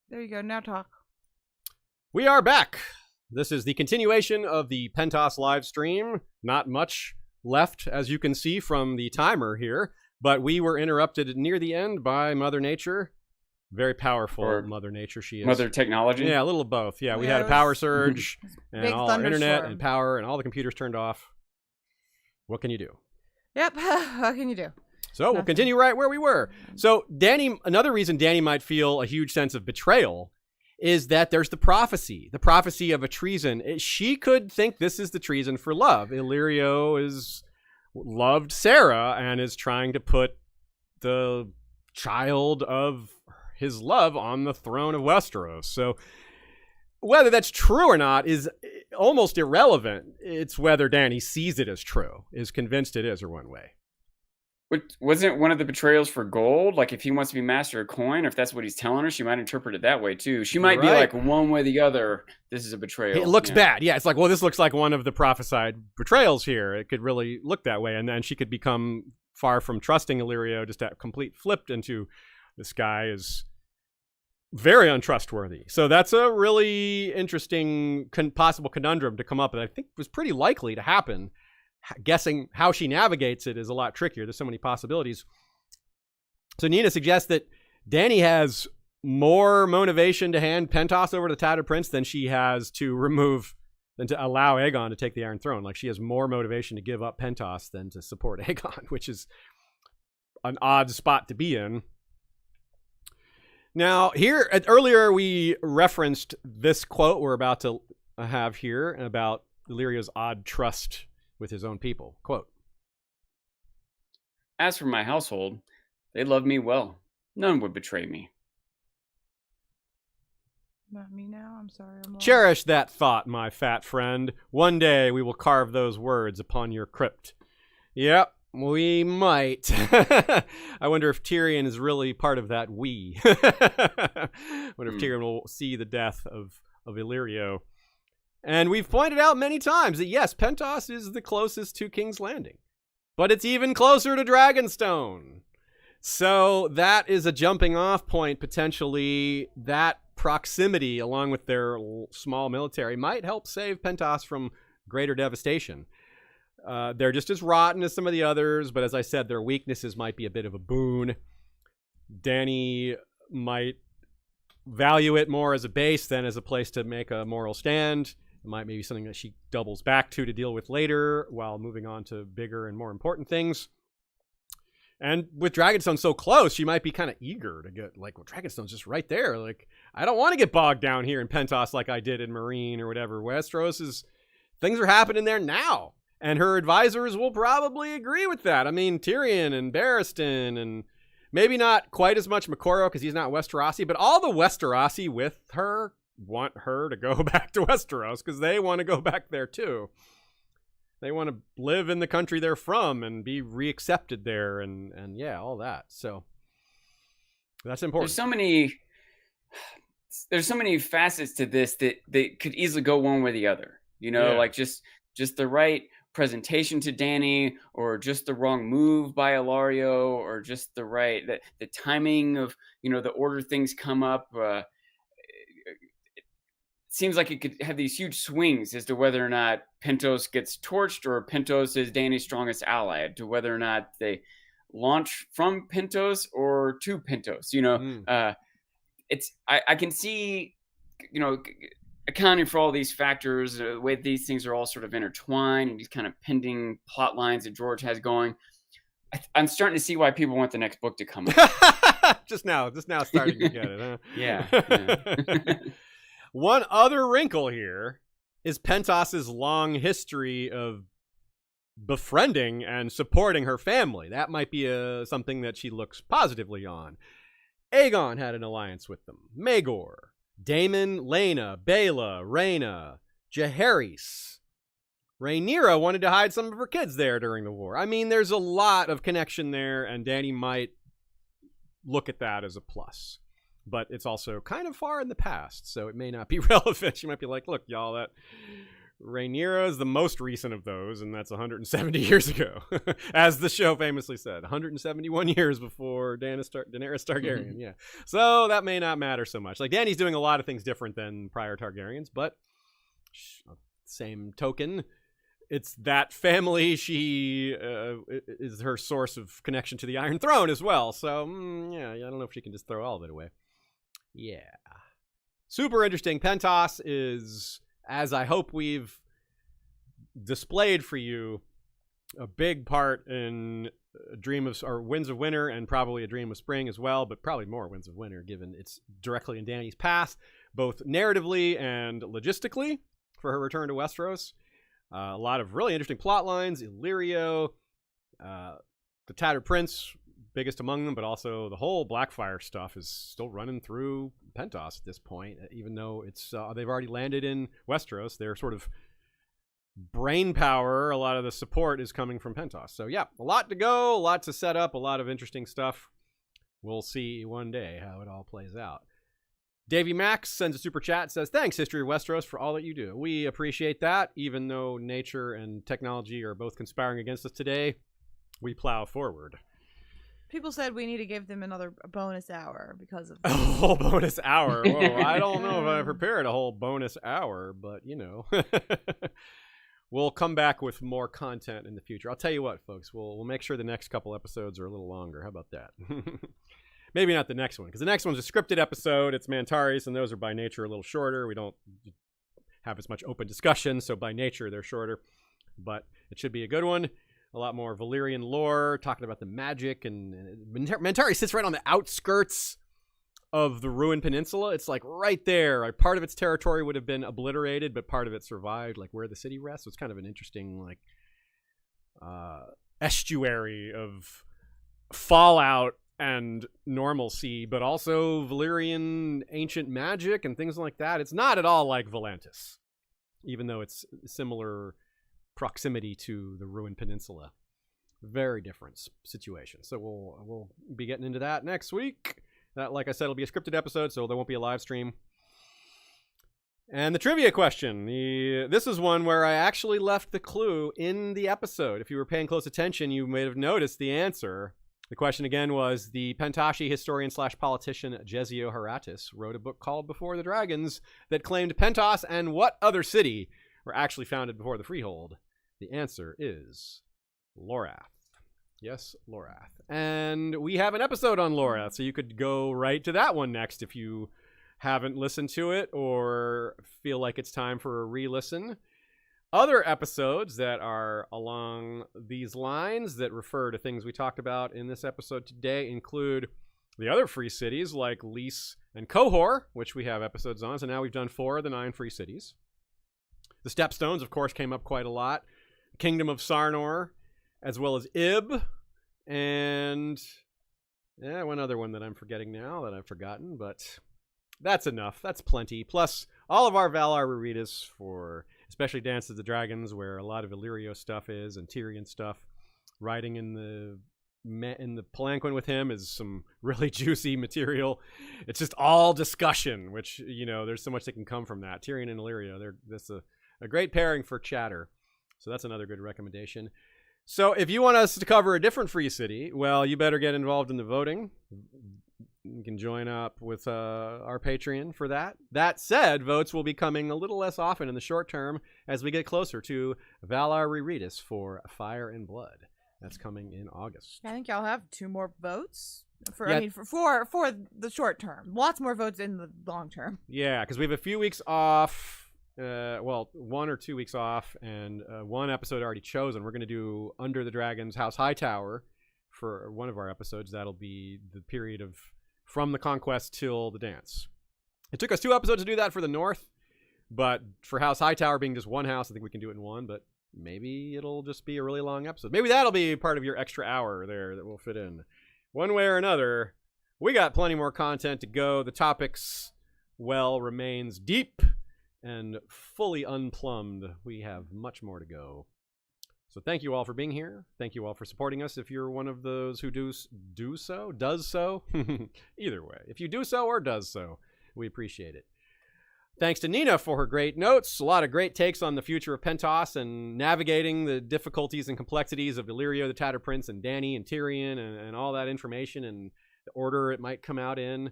There you go. Now talk. We are back. This is the continuation of the Pentos live stream. Not much left, as you can see from the timer here, but we were interrupted near the end by Mother Nature. Very powerful Mother Nature she is. Mother technology? Yeah, a little of both. Yeah, we had a power surge and all our internet and power and all the computers turned off. What can you do? Yep. What can you do? So we'll continue right where we were. So Dany, another reason Dany might feel a huge sense of betrayal is that there's the prophecy of a treason. She could think this is the treason for love. Illyrio is loved Sarah and is trying to put the child of his love on the throne of Westeros. So whether that's true or not is almost irrelevant. It's whether Dany sees it as true, is convinced it is, or one way. Wasn't one of the betrayals for gold? Like, if he wants to be master of coin, or if that's what he's telling her, she might interpret it that way too. She might be like, one way or the other, this is a betrayal. It looks bad. Yeah, it's like, well, this looks like one of the prophesied betrayals here. It could really look that way. And then she could become far from trusting Illyrio, just that complete flipped into this guy is very untrustworthy. So that's a really interesting possible conundrum to come up that I think was pretty likely to happen. Guessing how she navigates it is a lot trickier. There's so many possibilities. So Nina suggests that Dany has more motivation to hand Pentos over to the Tattered Prince than she has to allow Aegon to take the Iron Throne. Like, she has more motivation to give up Pentos than to support Aegon, which is an odd spot to be in. Now, earlier we referenced this quote we're about to have here about Illyrio's odd trust with his own people. Quote, "As for my household, they love me well. None would betray me." Not me now. I'm sorry. Cherish that thought, my fat friend. One day we will carve those words upon your crypt. Yep, we might. I wonder if Tyrion is really part of that we. I wonder if Tyrion will see the death of Illyrio. And we've pointed out many times that, yes, Pentos is the closest to King's Landing. But it's even closer to Dragonstone. So that is a jumping off point, potentially. That proximity, along with their small military, might help save Pentos from greater devastation. They're just as rotten as some of the others, but as I said, their weaknesses might be a bit of a boon. Dany might value it more as a base than as a place to make a moral stand. It might be something that she doubles back to deal with later while moving on to bigger and more important things. And with Dragonstone so close, she might be kind of eager to get, like, well, Dragonstone's just right there. Like, I don't want to get bogged down here in Pentos like I did in Meereen or whatever. Things are happening there now. And her advisors will probably agree with that. I mean, Tyrion and Barristan and maybe not quite as much Makoro because he's not Westerosi, but all the Westerosi with her want her to go back to Westeros because they want to go back there too. They want to live in the country they're from and be reaccepted there and yeah, all that. So that's important. There's so many facets to this that could easily go one way or the other. You know, like just the right presentation to Dany, or just the wrong move by Illyrio, or just the timing of, you know, the order things come up. Seems like it could have these huge swings as to whether or not Pentos gets torched or Pentos is Dany's strongest ally, to whether or not they launch from Pentos or to Pentos. You know, I can see, you know, accounting for all these factors, the way these things are all sort of intertwined and these kind of pending plot lines that George has going. I'm starting to see why people want the next book to come out. just now starting to get it, huh? Yeah. One other wrinkle here is Pentos's long history of befriending and supporting her family. That might be something that she looks positively on. Aegon had an alliance with them. Maegor, Daemon, Laena, Baela, Rhaena, Jaehaerys. Rhaenyra wanted to hide some of her kids there during the war. I mean, there's a lot of connection there, and Dany might look at that as a plus. But it's also kind of far in the past, so it may not be relevant. She might be like, look, y'all, that Rhaenyra is the most recent of those, and that's 170 years ago. As the show famously said, 171 years before Daenerys Targaryen. Yeah. So that may not matter so much. Like, Dany's doing a lot of things different than prior Targaryens, but same token, it's that family. She is her source of connection to the Iron Throne as well. So, yeah, I don't know if she can just throw all of it away. Yeah. Super interesting. Pentos is, as I hope we've displayed for you, a big part in Winds of Winter, and probably A Dream of Spring as well, but probably more Winds of Winter, given it's directly in Dany's past, both narratively and logistically, for her return to Westeros. A lot of really interesting plot lines. Illyrio, the Tattered Prince, biggest among them, but also the whole Blackfire stuff is still running through Pentos at this point, even though it's they've already landed in Westeros. Their sort of brain power, a lot of the support is coming from Pentos. So yeah, a lot to go, a lot to set up, a lot of interesting stuff. We'll see one day how it all plays out. Davey Max sends a super chat, says, "Thanks, History of Westeros, for all that you do. We appreciate that. Even though nature and technology are both conspiring against us today, we plow forward." People said we need to give them another bonus hour because of A whole bonus hour. Whoa, I don't know if I prepared a whole bonus hour, but you know. We'll come back with more content in the future. I'll tell you what, folks, we'll make sure the next couple episodes are a little longer. How about that? Maybe not the next one, because the next one's a scripted episode. It's Mantaris, and those are by nature a little shorter. We don't have as much open discussion, so by nature they're shorter. But it should be a good one. A lot more Valyrian lore, talking about the magic, and Mantari sits right on the outskirts of the ruined peninsula. It's like right there. Like, part of its territory would have been obliterated, but part of it survived, like where the city rests. So it's kind of an interesting, like, estuary of fallout and normalcy, but also Valyrian ancient magic and things like that. It's not at all like Volantis, even though it's similar proximity to the ruined peninsula. Very different situation. So we'll be getting into that next week. That, like I said, will be a scripted episode, so there won't be a live stream. And the trivia question. This is one where I actually left the clue in the episode. If you were paying close attention, you may have noticed the answer. The question again was, the Pentashi historian / politician Jezio Haratis wrote a book called Before the Dragons that claimed Pentos and what other city were actually founded before the Freehold? The answer is Lorath. Yes, Lorath. And we have an episode on Lorath, so you could go right to that one next if you haven't listened to it or feel like it's time for a re-listen. Other episodes that are along these lines that refer to things we talked about in this episode today include the other free cities like Lys and Qohor, which we have episodes on. So now we've done 4 of the 9 free cities. The Stepstones, of course, came up quite a lot. Kingdom of Sarnor, as well as Ib, and one other one that I'm forgetting now that I've forgotten, but that's enough. That's plenty. Plus, all of our Valar Reredas for especially Dance of the Dragons, where a lot of Illyrio stuff is, and Tyrion stuff. Riding in the palanquin with him is some really juicy material. It's just all discussion, which, you know, there's so much that can come from that. Tyrion and Illyrio, that's a great pairing for chatter. So that's another good recommendation. So if you want us to cover a different free city, well, you better get involved in the voting. You can join up with our Patreon for that. That said, votes will be coming a little less often in the short term as we get closer to Valar Reredas for Fire and Blood. That's coming in August. I think y'all have 2 more votes for Yeah. for the short term. Lots more votes in the long term. Yeah, because we have a few weeks off. 1 or 2 weeks off, and 1 episode already chosen. We're going to do Under the Dragon's House Hightower for one of our episodes. That'll be the period of from the conquest till the dance. It took us 2 episodes to do that for the North, but for House Hightower being just 1 house, I think we can do it in 1, but maybe it'll just be a really long episode. Maybe that'll be part of your extra hour there that will fit in. One way or another, we got plenty more content to go. The topics, remains deep and fully unplumbed. We have much more to go. So thank you all for being here. Thank you all for supporting us. If you're one of those who does so, either way, if you do so or does so, we appreciate it. Thanks to Nina for her great notes. A lot of great takes on the future of Pentos and navigating the difficulties and complexities of Illyrio the Tattered Prince and Dany and Tyrion and all that information and the order it might come out in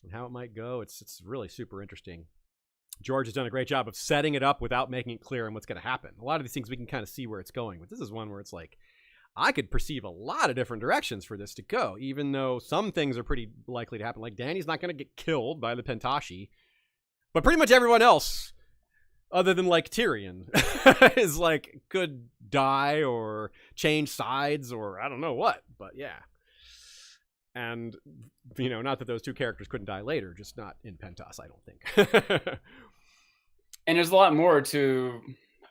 and how it might go. It's really super interesting. George has done a great job of setting it up without making it clear on what's going to happen. A lot of these things we can kind of see where it's going, but this is one where it's like, I could perceive a lot of different directions for this to go, even though some things are pretty likely to happen. Like Dany's not going to get killed by the Pentoshi, but pretty much everyone else, other than like Tyrion, is like could die or change sides or I don't know what, but yeah. And, you know, not that those two characters couldn't die later, just not in Pentos, I don't think. And there's a lot more to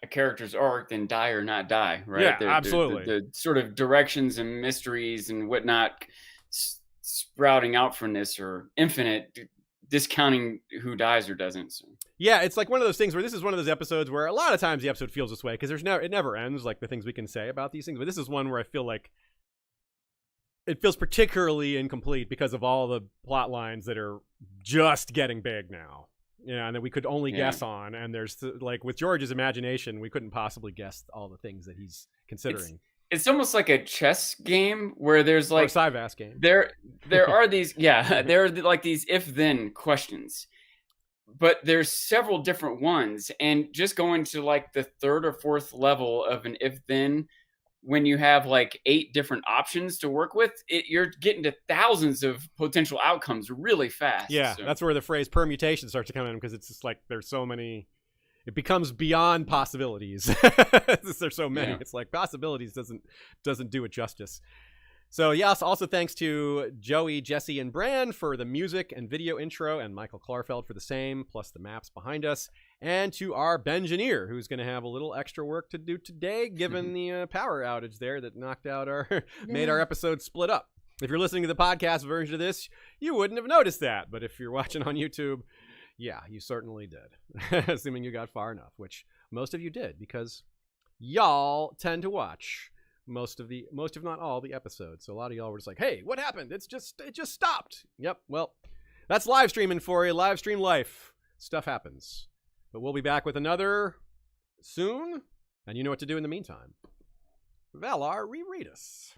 a character's arc than die or not die, right? Yeah, absolutely. The sort of directions and mysteries and whatnot sprouting out from this are infinite, discounting who dies or doesn't. So. Yeah, it's like one of those things where this is one of those episodes where a lot of times the episode feels this way because it never ends, like the things we can say about these things. But this is one where I feel like it feels particularly incomplete because of all the plot lines that are just getting big now. Yeah, and that we could only guess on. And there's like with George's imagination, we couldn't possibly guess all the things that he's considering. It's almost like a chess game where there's like or a Cyvass game. There are these there are like these if-then questions. But there's several different ones, and just going to like the third or fourth level of an if-then, when you have like 8 different options to work with, you're getting to thousands of potential outcomes really fast. Yeah, so. That's where the phrase permutation starts to come in, because it's just like there's so many. It becomes beyond possibilities. There's so many. Yeah. It's like possibilities doesn't do it justice. So yes, also thanks to Joey, Jesse, and Bran for the music and video intro, and Michael Klarfeld for the same, plus the maps behind us, and to our Bengineer, who's going to have a little extra work to do today, given the power outage there that knocked out made our episode split up. If you're listening to the podcast version of this, you wouldn't have noticed that, but if you're watching on YouTube, yeah, you certainly did, assuming you got far enough, which most of you did, because y'all tend to watch most if not all the episodes. So a lot of y'all were just like, hey, what happened? It just stopped. Yep, well, that's live streaming for you. Live stream life. Stuff happens. But we'll be back with another soon, and you know what to do in the meantime. Valar, reread us.